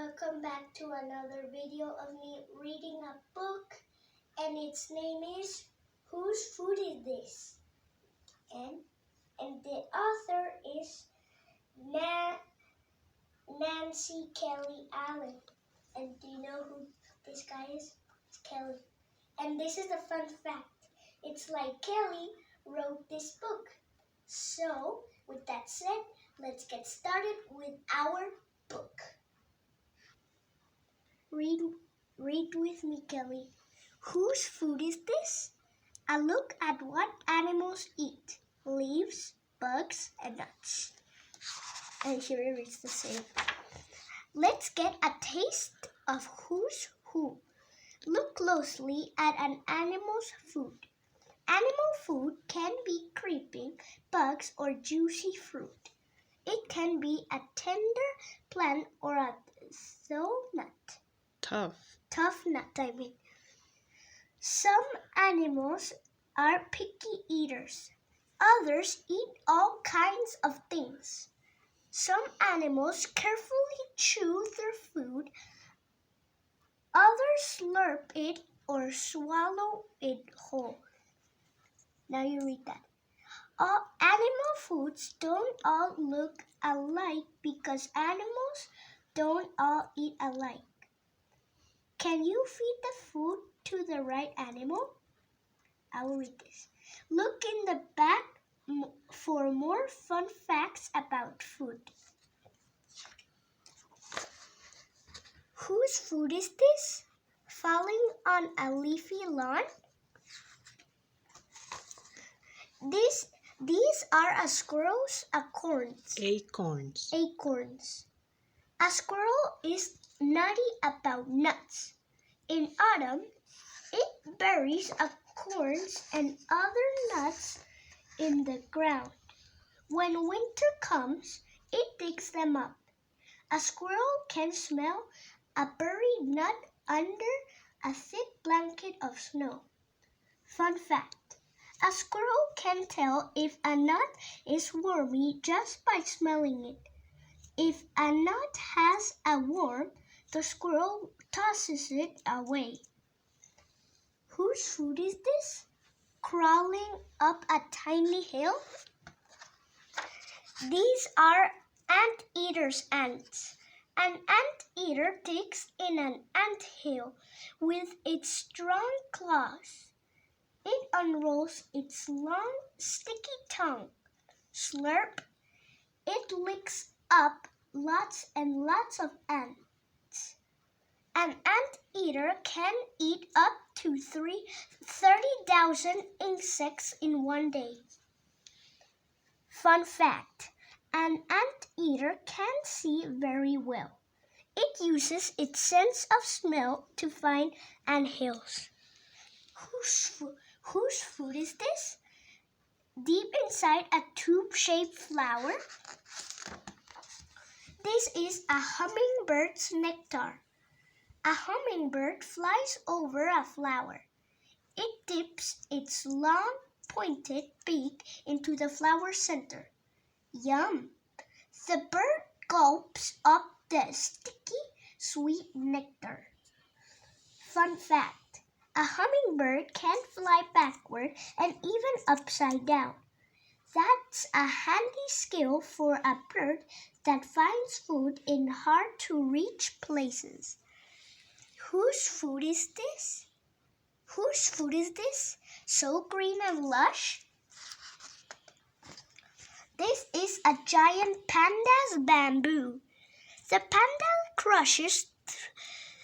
welcome back to another video of me reading a book, and its name is Whose Food Is This? And the author is Nancy Kelly Allen. And do you know who this guy is? It's Kelly. And this is the fun fact. It's like Kelly wrote this book. So, with that said, let's get started with our book. Read with me, Kelly. Whose food is this? A look at what animals eat. Leaves, bugs, and nuts. And here it is the same. Let's get a taste of who's who. Look closely at an animal's food. Animal food can be creeping bugs or juicy fruit. It can be a tender plant or a tough nut, Some animals are picky eaters. Others eat all kinds of things. Some animals carefully chew their food. Others slurp it or swallow it whole. Now you read that. All animal foods don't all look alike because animals don't all eat alike. Can you feed the food to the right animal? I will read this. Look in the back for more fun facts about food. Whose food is this? Falling on a leafy lawn? These are a squirrel's acorns. Acorns. A squirrel is nutty about nuts. In autumn, it buries acorns and other nuts in the ground. When winter comes, it digs them up. A squirrel can smell a buried nut under a thick blanket of snow. Fun fact. A squirrel can tell if a nut is wormy just by smelling it. If a nut has a worm, the squirrel tosses it away. Whose food is this? Crawling up a tiny hill? These are anteater's ants. An anteater digs in an anthill with its strong claws. It unrolls its long, sticky tongue. Slurp. It licks up lots and lots of ants. An anteater can eat up to 30,000 insects in one day. Fun fact. An anteater can see very well. It uses its sense of smell to find anthills. Whose food is this? Deep inside a tube-shaped flower? This is a hummingbird's nectar. A hummingbird flies over a flower. It dips its long, pointed beak into the flower center. Yum! The bird gulps up the sticky, sweet nectar. Fun fact. A hummingbird can fly backward and even upside down. That's a handy skill for a bird that finds food in hard-to-reach places. Whose food is this? Whose food is this? So green and lush? This is a giant panda's bamboo. The panda crushes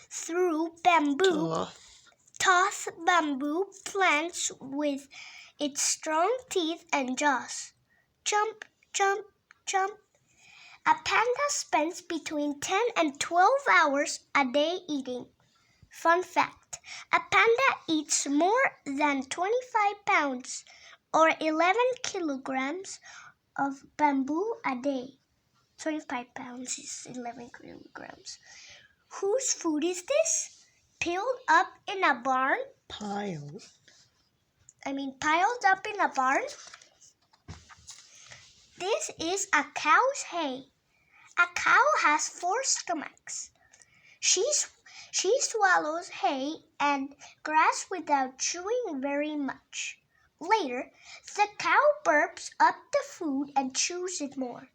through tough bamboo plants with its strong teeth and jaws. Jump, jump, jump. A panda spends between 10 and 12 hours a day eating. Fun fact. A panda eats more than 25 pounds or 11 kilograms of bamboo a day. 25 pounds is 11 kilograms. Whose food is this? Piled up in a barn? Piled up in a barn? This is a cow's hay. A cow has 4 stomachs. She swallows hay and grass without chewing very much. Later, the cow burps up the food and chews it more.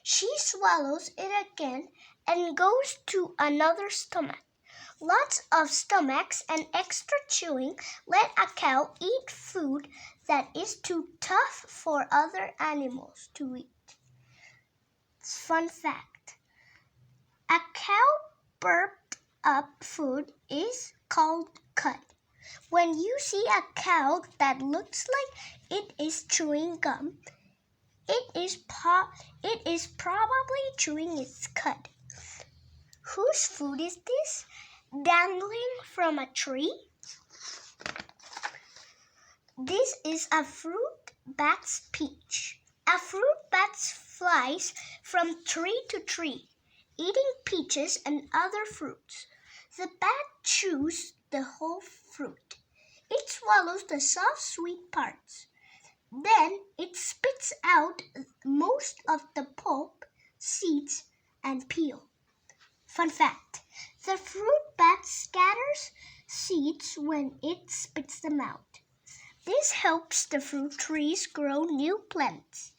She swallows it again and goes to another stomach. Lots of stomachs and extra chewing let a cow eat food that is too tough for other animals to eat. Fun fact: a cow burped up food is called cud. When you see a cow that looks like it is chewing gum, it is probably chewing its cud. Whose food is this? Dangling from a tree? This is a fruit bat's peach. A fruit bat flies from tree to tree, eating peaches and other fruits. The bat chews the whole fruit. It swallows the soft, sweet parts. Then it spits out most of the pulp, seeds, and peel. Fun fact: the fruit bat scatters seeds when it spits them out. This helps the fruit trees grow new plants.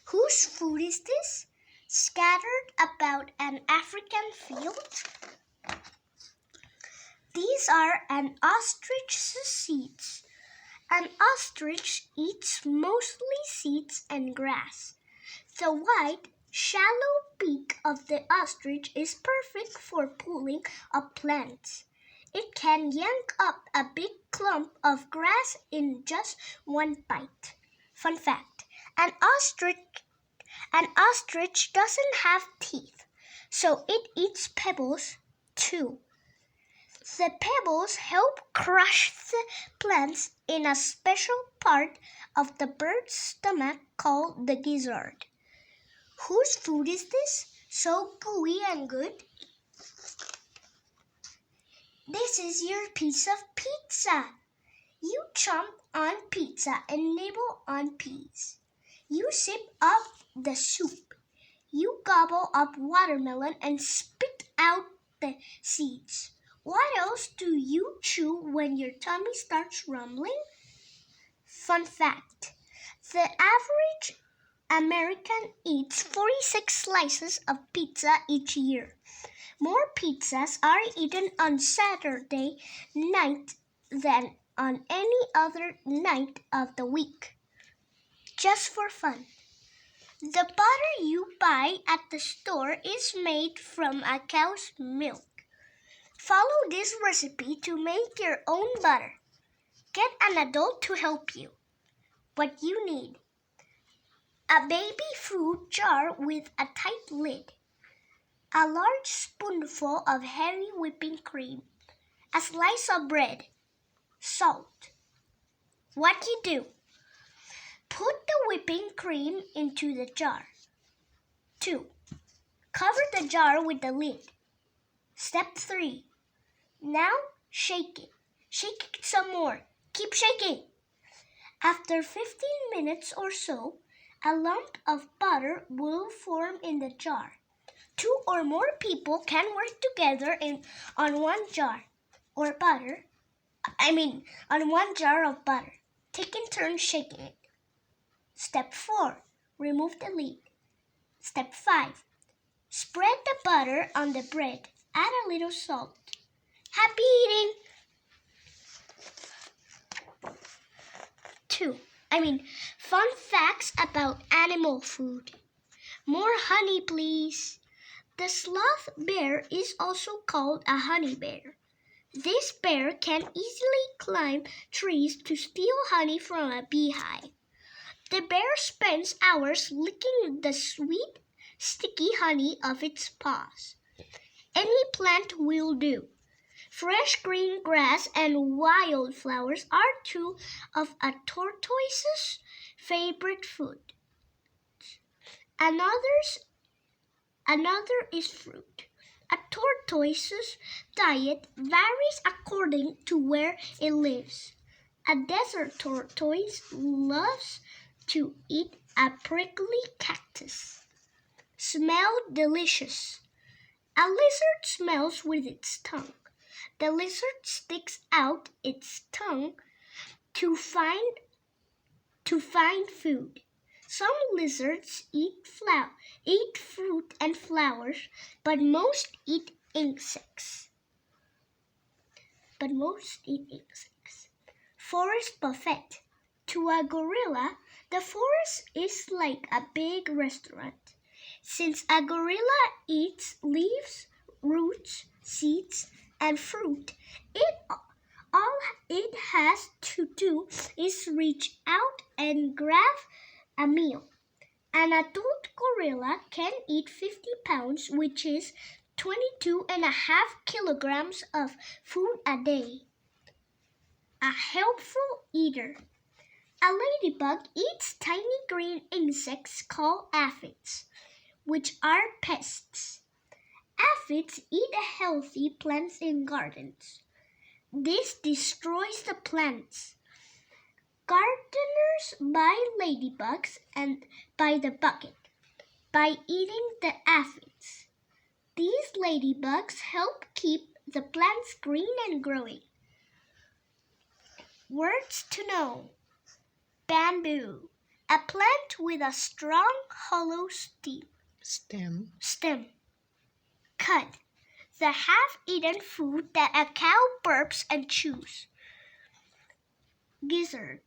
Whose food is this? Scattered about an African field? These are an ostrich's seeds. An ostrich eats mostly seeds and grass. The white, shallow beak of the ostrich is perfect for pulling up plants. It can yank up a big clump of grass in just one bite. Fun fact: an ostrich doesn't have teeth, so it eats pebbles too. The pebbles help crush the plants in a special part of the bird's stomach called the gizzard. Whose food is this? So gooey and good. This is your piece of pizza. You chomp on pizza and nibble on peas. You sip up the soup. You gobble up watermelon and spit out the seeds. What else do you chew when your tummy starts rumbling? Fun fact: the average American eats 46 slices of pizza each year. More pizzas are eaten on Saturday night than on any other night of the week. Just for fun. The butter you buy at the store is made from a cow's milk. Follow this recipe to make your own butter. Get an adult to help you. What you need: a baby food jar with a tight lid, a large spoonful of heavy whipping cream, a slice of bread, salt. What you do: put the whipping cream into the jar. 2. Cover the jar with the lid. Step 3. Now shake it. Shake it some more. Keep shaking. After 15 minutes or so, a lump of butter will form in the jar. 2 or more people can work together on one jar of butter. Taking turns shaking it. Step 4. Remove the lid. Step 5. Spread the butter on the bread. Add a little salt. Happy eating! Fun facts about animal food. More honey, please. The sloth bear is also called a honey bear. This bear can easily climb trees to steal honey from a beehive. The bear spends hours licking the sweet, sticky honey of its paws. Any plant will do. Fresh green grass and wildflowers are two of a tortoise's favorite food. Another is fruit. A tortoise's diet varies according to where it lives. A desert tortoise loves to eat a prickly cactus. Smell delicious. A lizard smells with its tongue. The lizard sticks out its tongue to find food. Some lizards eat fruit and flowers, but most eat insects. Forest buffet. To a gorilla, the forest is like a big restaurant. Since a gorilla eats leaves, roots, seeds, and fruit, all it has to do is reach out and grab a meal. An adult gorilla can eat 50 pounds, which is 22.5 kilograms of food a day. A helpful eater. A ladybug eats tiny green insects called aphids, which are pests. Aphids eat healthy plants in gardens. This destroys the plants. Gardeners buy ladybugs and by the bucket by eating the aphids. These ladybugs help keep the plants green and growing. Words to know. Bamboo, a plant with a strong hollow stem. Cud, the half-eaten food that a cow burps and chews. Gizzard,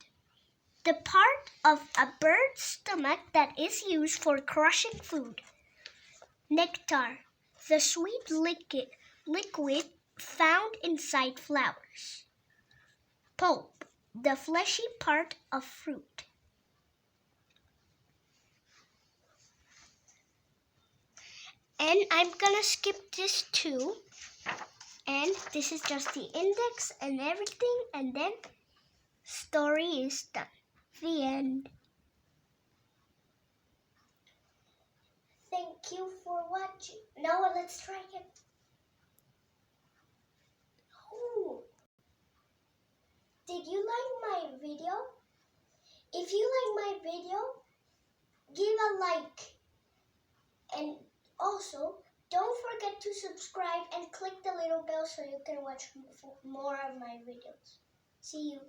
the part of a bird's stomach that is used for crushing food. Nectar, the sweet liquid found inside flowers. Pulp, the fleshy part of fruit. And I'm gonna skip this too. And this is just the index and everything, and then story is done. The end. Thank you for watching. Now let's try it. Oh. Did you like my video? If you like my video, give a like. And also, don't forget to subscribe and click the little bell so you can watch more of my videos. See you.